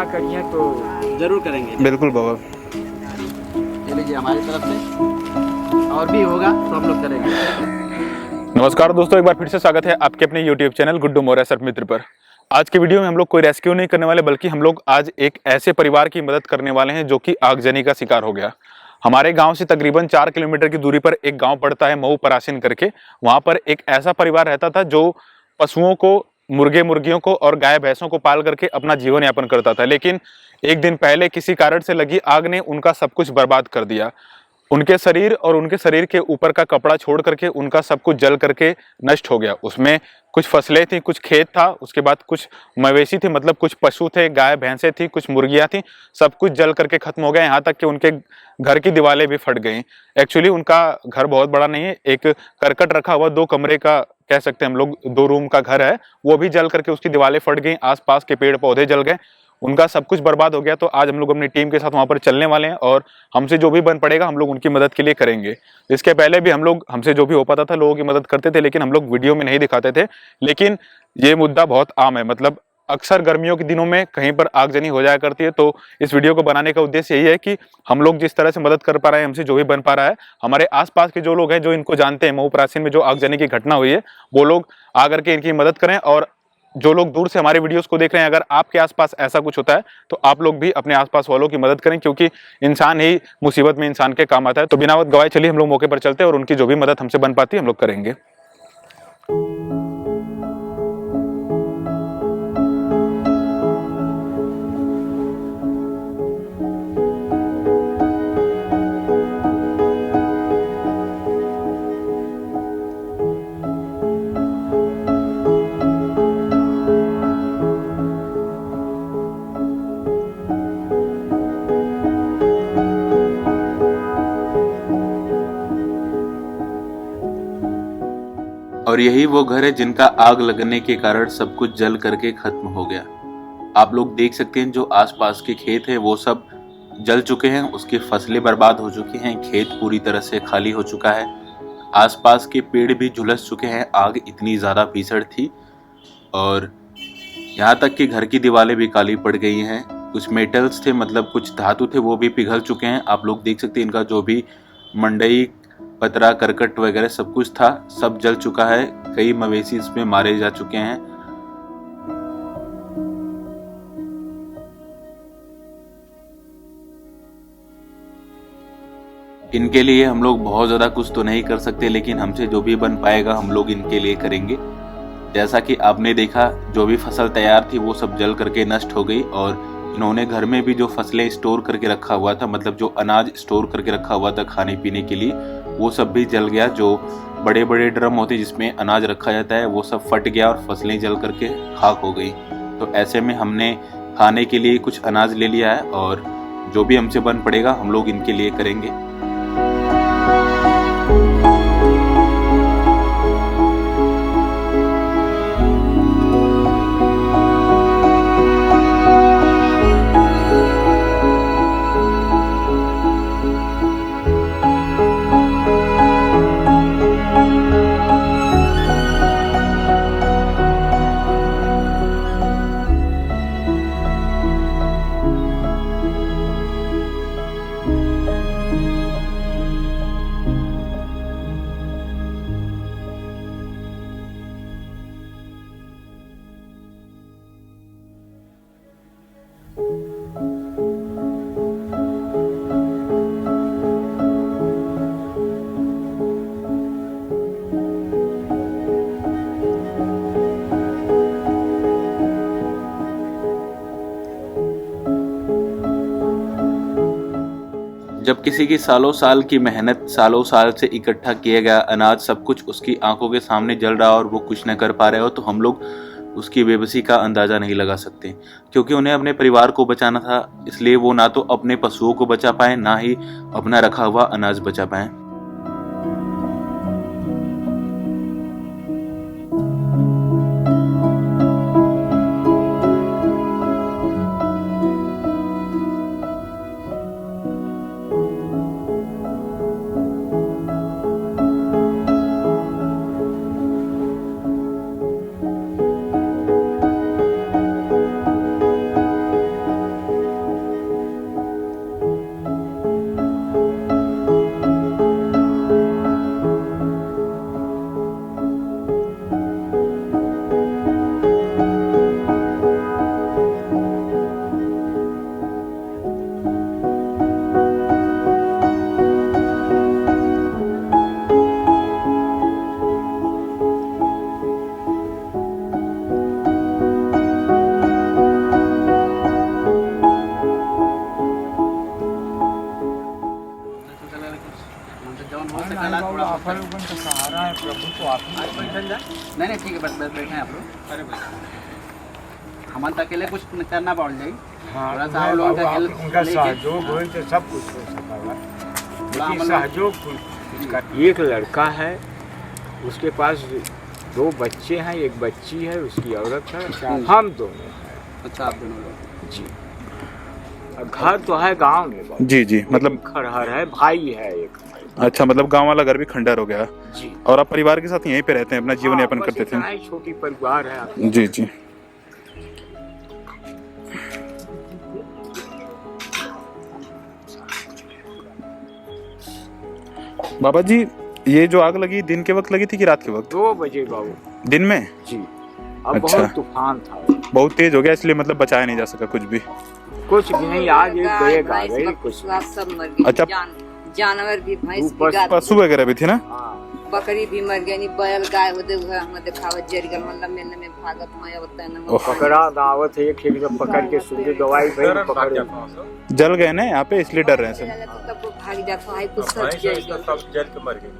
करिए तो जरूर करेंगे। बिल्कुल बाबा। ये लीजिए हमारी तरफ से, और भी होगा तो हम लोग करेंगे। नमस्कार दोस्तों, एक बार फिर से स्वागत है आपके अपने YouTube चैनल गुड्डू मौर्य सर्प मित्र पर। आज की वीडियो में हम लोग कोई रेस्क्यू नहीं करने वाले, बल्कि हम लोग आज एक ऐसे परिवार की मदद करने वाले हैं जो कि आगजनी का शिकार हो गया। हमारे गांव से तकरीबन 4 किलोमीटर की दूरी पर एक गांव पड़ता है मऊ परासिन करके। वहां पर एक ऐसा परिवार रहता था जो पशुओं को, मुर्गे मुर्गियों को और गाय भैंसों को पाल करके अपना जीवन यापन करता था। लेकिन एक दिन पहले किसी कारण से लगी आग ने उनका सब कुछ बर्बाद कर दिया। उनके शरीर और उनके शरीर के ऊपर का कपड़ा छोड़ करके उनका सब कुछ जल करके नष्ट हो गया। उसमें कुछ फसलें थी, कुछ खेत था, उसके बाद कुछ मवेशी थे, मतलब कुछ पशु थे, गाय भैंसें थी, कुछ मुर्गियां थी, सब कुछ जल करके खत्म हो गया। यहाँ तक कि उनके घर की दीवारें भी फट गई। एक्चुअली उनका घर बहुत बड़ा नहीं है, एक करकट रखा हुआ 2 कमरे का कह सकते हैं हम लोग, 2 रूम का घर है, वो भी जल करके उसकी दीवारें फट गई। आसपास के पेड़ पौधे जल गए, उनका सब कुछ बर्बाद हो गया। तो आज हम लोग अपनी टीम के साथ वहां पर चलने वाले हैं और हमसे जो भी बन पड़ेगा हम लोग उनकी मदद के लिए करेंगे। इसके पहले भी हम लोग, हमसे जो भी हो पाता था, लोगों की मदद करते थे, लेकिन हम लोग वीडियो में नहीं दिखाते थे। लेकिन ये मुद्दा बहुत आम है, मतलब अक्सर गर्मियों के दिनों में कहीं पर आगजनी हो जाया करती है। तो इस वीडियो को बनाने का उद्देश्य यही है कि हम लोग जिस तरह से मदद कर पा रहे हैं, हमसे जो भी बन पा रहा है, हमारे आसपास के जो लोग हैं जो इनको जानते हैं, मऊ परासिन में जो आगजनी की घटना हुई है, वो लोग आकर के इनकी मदद करें। और जो लोग दूर से हमारी वीडियोस को देख रहे हैं, अगर आपके आसपास ऐसा कुछ होता है तो आप लोग भी अपने आसपास वालों की मदद करें, क्योंकि इंसान ही मुसीबत में इंसान के काम आता है। तो बिना वक्त गवाए चलिए हम लोग मौके पर चलते हैं और उनकी जो भी मदद हमसे बन पाती है हम लोग करेंगे। और यही वो घर है जिनका आग लगने के कारण सब कुछ जल करके खत्म हो गया। आप लोग देख सकते हैं जो आसपास के खेत हैं वो सब जल चुके हैं, उसकी फसलें बर्बाद हो चुकी हैं, खेत पूरी तरह से खाली हो चुका है, आसपास के पेड़ भी झुलस चुके हैं, आग इतनी ज़्यादा भीषण थी। और यहाँ तक कि घर की दीवारें भी काली पड़ गई हैं। कुछ मेटल्स थे, मतलब कुछ धातु थे, वो भी पिघल चुके हैं। आप लोग देख सकते हैं इनका जो भी मंडई, पतरा, करकट वगैरह सब कुछ था, सब जल चुका है। कई मवेशी इसमें मारे जा चुके हैं। इनके लिए हम लोग बहुत ज्यादा कुछ तो नहीं कर सकते, लेकिन हमसे जो भी बन पाएगा हम लोग इनके लिए करेंगे। जैसा कि आपने देखा, जो भी फसल तैयार थी वो सब जल करके नष्ट हो गई। और इन्होंने घर में भी जो फसलें स्टोर करके रखा हुआ था, मतलब जो अनाज स्टोर करके रखा हुआ था खाने पीने के लिए, वो सब भी जल गया। जो बड़े बड़े ड्रम होते जिसमें अनाज रखा जाता है वो सब फट गया और फसलें जल करके खाक हो गई। तो ऐसे में हमने खाने के लिए कुछ अनाज ले लिया है और जो भी हमसे बन पड़ेगा हम लोग इनके लिए करेंगे। जब किसी की सालों साल की मेहनत, सालों साल से इकट्ठा किया गया अनाज, सब कुछ उसकी आंखों के सामने जल रहा और वो कुछ न कर पा रहे हो, तो हम लोग उसकी बेबसी का अंदाजा नहीं लगा सकते। क्योंकि उन्हें अपने परिवार को बचाना था, इसलिए वो ना तो अपने पशुओं को बचा पाए, ना ही अपना रखा हुआ अनाज बचा पाए। नहीं ठीक है, बस बैठे हैं आप लोग। अरे भाई हम अकेले कुछ करना पड़ जाए। हाँ, थोड़ा सा हम लोगों का हेल्प उनका लेके- सहयोग हो तो सब कुछ हो सकेगा। हम लेकिन लोग- सहयोग उसका एक लड़का है, उसके पास 2 बच्चे हैं, एक बच्ची है, उसकी औरत है, हम दोनों हैं। अच्छा, आप दोनों लोग। जी, और घर तो है गांव में बाबू। जी जी, मतलब खरहर है, भाई है एक। अच्छा, मतलब गांव वाला घर भी खंडर हो गया। जी, और आप परिवार के साथ यहीं पे रहते हैं, अपना जीवन यापन बस करते इतना थे। ही छोटी परिवार है आपकी। जी जी। बाबा जी, ये जो आग लगी दिन के वक्त लगी थी कि रात के वक्त? 2 बजे बाबू। दिन में? जी, अब अच्छा। बहुत तूफान था, बहुत तेज हो गया, इसलिए मतलब बचाया नहीं जा सका कुछ भी। कुछ भी नहीं। आज एक बैग आ गई, कुछ सब मर गई। अच्छा। जानवर भी, भैंस ऊपर भी, गाय पशु वगैरह भी थी ना? हाँ, बकरी भी मर गई। बैल गाय होते हुए हम दिखावत जरी गल मतलब में भागत माया होता है ना। पकड़ा दावत है, एक जब पकड़ के सूखे दवाई भाई पकड़े। जल गए ना यहाँ पे, इसलिए डर रहे हैं सब। तब वो भाग जाता है, कुछ सब जल गई।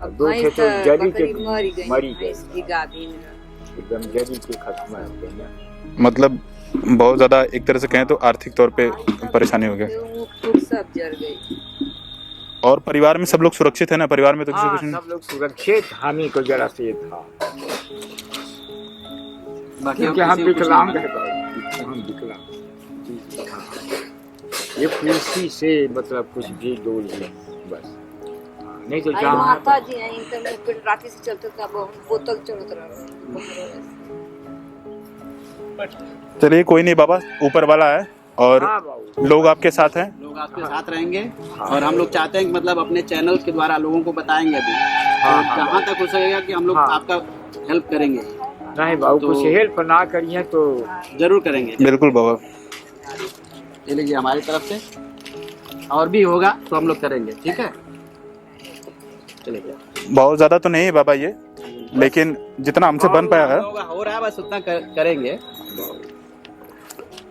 अब 2 थे भैंस तो जली के बकरी मरी गई, मरी गई, भैंस भी गाभिन है। एकदम जली के खत्म हो गई। मतलब बहुत ज्यादा, एक तरह से कहें तो आर्थिक तौर पे परेशानी हो गया। वो खुद सब जल गई। और परिवार में सब लोग सुरक्षित है ना? परिवार में तो किसी हाँ, कुछ नहीं? सब लोग सुरक्षित। हम ही को जरा से था, बाकी क्योंकि हम किसी को कुछ विकलांग नहीं- है, हम विकलांग। हाँ। ये खुशी से मतलब कुछ भी डोल गए बस। हाँ, नहीं तो आई जहाँ माता जी आई तो फिर रात से चलते था, बोतल चढ़त रहा। चलिए कोई नहीं बाबा, ऊपर वाला है और हाँ बाबू, लोग आपके साथ हैं। लोग आपके साथ रहेंगे और हम लोग चाहते हैं कि मतलब अपने चैनल के द्वारा लोगों को बताएंगे अभी तो कहाँ तक हो सकेगा कि हम लोग आपका हेल्प करेंगे। नहीं बाबू, तो- कुछ हेल्प ना करिए तो जरूर करेंगे। बिल्कुल बाबा। ये लीजिए हमारी तरफ से, और भी होगा तो हम लोग करेंगे, ठीक है? चलिए, बहुत ज्यादा तो नहीं है बाबा ये, लेकिन जितना हमसे बन पाया है। हो रहा है, बस उतना करेंगे।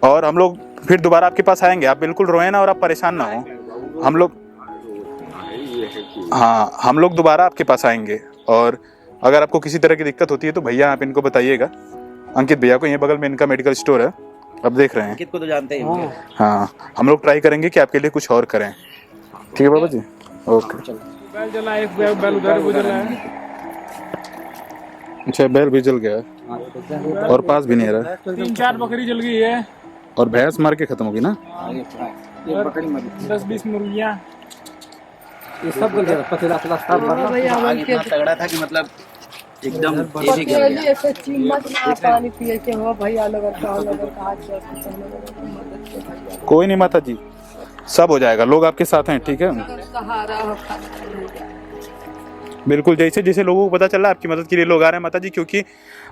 और हम लोग फिर दोबारा आपके पास आएंगे, आप बिल्कुल रोए ना और आप परेशान ना हो। हम लोग, हाँ, हम लोग दोबारा आपके पास आएंगे। और अगर आपको किसी तरह की दिक्कत होती है तो भैया आप इनको बताइएगा, अंकित भैया को। ये बगल में इनका मेडिकल स्टोर है, अब देख रहे हैं। अंकित को तो जानते ही होंगे। हाँ, हम लोग ट्राई करेंगे कि आपके लिए कुछ और करें। ठीक है बाबा जी, ओके। बैल जला, एक बैल उधर गुजरा है। अच्छा, बैल भी जल गया है और पास भी नहीं रहा। 3-4 बकरी जल गई है और भैंस मार के खत्म होगी ना? और 10-20 मुर्गियाँ। ये सब गल गया, पतला पतला सब आग इतना तगड़ा था कि मतलब एकदम तेजी कर गया। ऐसे चिम्मच ना पानी पिए के हो भैया लोग हाथ से मदद के भैया कोई नहीं माता जी, सब हो जाएगा, लोग आपके साथ हैं, ठीक है? सहारा हो। बिल्कुल, जैसे जैसे लोगों को पता चला आपकी मदद के लिए लोग आ रहे हैं माता जी, क्योंकि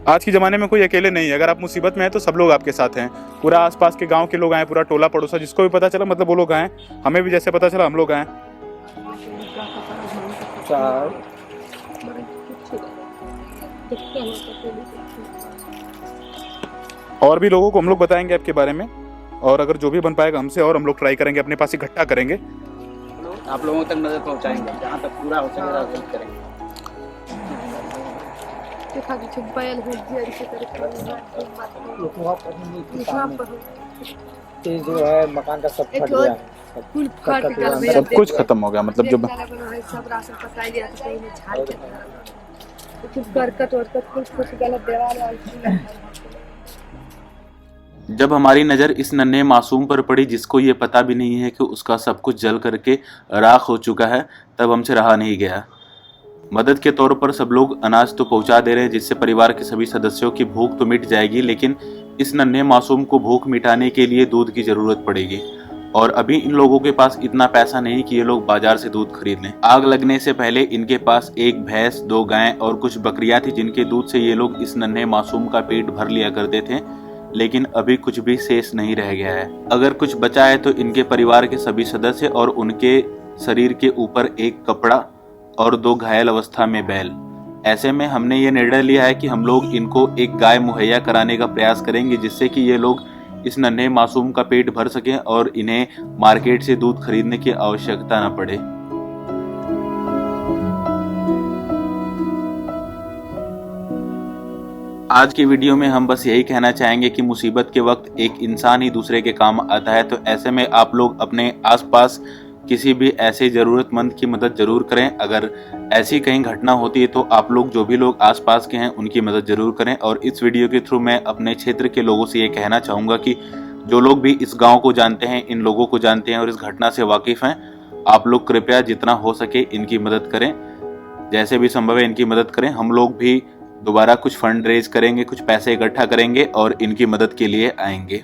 आज के ज़माने में कोई अकेले नहीं है। अगर आप मुसीबत में हैं तो सब लोग आपके साथ हैं। पूरा आसपास के गांव के लोग आए, पूरा टोला पड़ोसा, जिसको भी पता चला मतलब वो लोग आए। हमें भी जैसे पता चला हम लोग आए। और भी लोगों को हम लोग बताएंगे आपके बारे में, और अगर जो भी बन पाएगा हमसे, और हम लोग ट्राई करेंगे, अपने पास इकट्ठा करेंगे। आप लोगों तक मदद पहुंचाएंगे, जहाँ तक पूरा हो सकेगा हेल्प करेंगे। देखा कि बैल हो दिया इसे ये जो है मकान का सब फट गया, फूल फट गया, सब कुछ खत्म हो गया, मतलब जो सब राशन पसाई लिया तो कहीं में झाड़ के कुछ बरकत वरकत कुछ गलत देवाल जब हमारी नज़र इस नन्हे मासूम पर पड़ी जिसको ये पता भी नहीं है कि उसका सब कुछ जल करके राख हो चुका है, तब हमसे रहा नहीं गया। मदद के तौर पर सब लोग अनाज तो पहुंचा दे रहे हैं, जिससे परिवार के सभी सदस्यों की भूख तो मिट जाएगी, लेकिन इस नन्हे मासूम को भूख मिटाने के लिए दूध की ज़रूरत पड़ेगी। और अभी इन लोगों के पास इतना पैसा नहीं कि ये लोग बाजार से दूध खरीद लें। आग लगने से पहले इनके पास एक भैंस, 2 गायें और कुछ बकरियां थी, जिनके दूध से ये लोग इस नन्हे मासूम का पेट भर लिया करते थे। लेकिन अभी कुछ भी शेष नहीं रह गया है। अगर कुछ बचा है तो इनके परिवार के सभी सदस्य और उनके शरीर के ऊपर एक कपड़ा और 2 घायल अवस्था में बैल। ऐसे में हमने ये निर्णय लिया है कि हम लोग इनको एक गाय मुहैया कराने का प्रयास करेंगे, जिससे कि ये लोग इस नन्हे मासूम का पेट भर सकें और इन्हें मार्केट से दूध खरीदने की आवश्यकता न पड़े। आज की वीडियो में हम बस यही कहना चाहेंगे कि मुसीबत के वक्त एक इंसान ही दूसरे के काम आता है, तो ऐसे में आप लोग अपने आसपास किसी भी ऐसे ज़रूरतमंद की मदद ज़रूर करें। अगर ऐसी कहीं घटना होती है तो आप लोग जो भी लोग आसपास के हैं उनकी मदद ज़रूर करें। और इस वीडियो के थ्रू मैं अपने क्षेत्र के लोगों से ये कहना चाहूँगा कि जो लोग भी इस गांव को जानते हैं, इन लोगों को जानते हैं और इस घटना से वाकिफ़ हैं, आप लोग कृपया जितना हो सके इनकी मदद करें, जैसे भी संभव है इनकी मदद करें। हम लोग भी दोबारा कुछ फंड रेज करेंगे, कुछ पैसे इकट्ठा करेंगे और इनकी मदद के लिए आएंगे।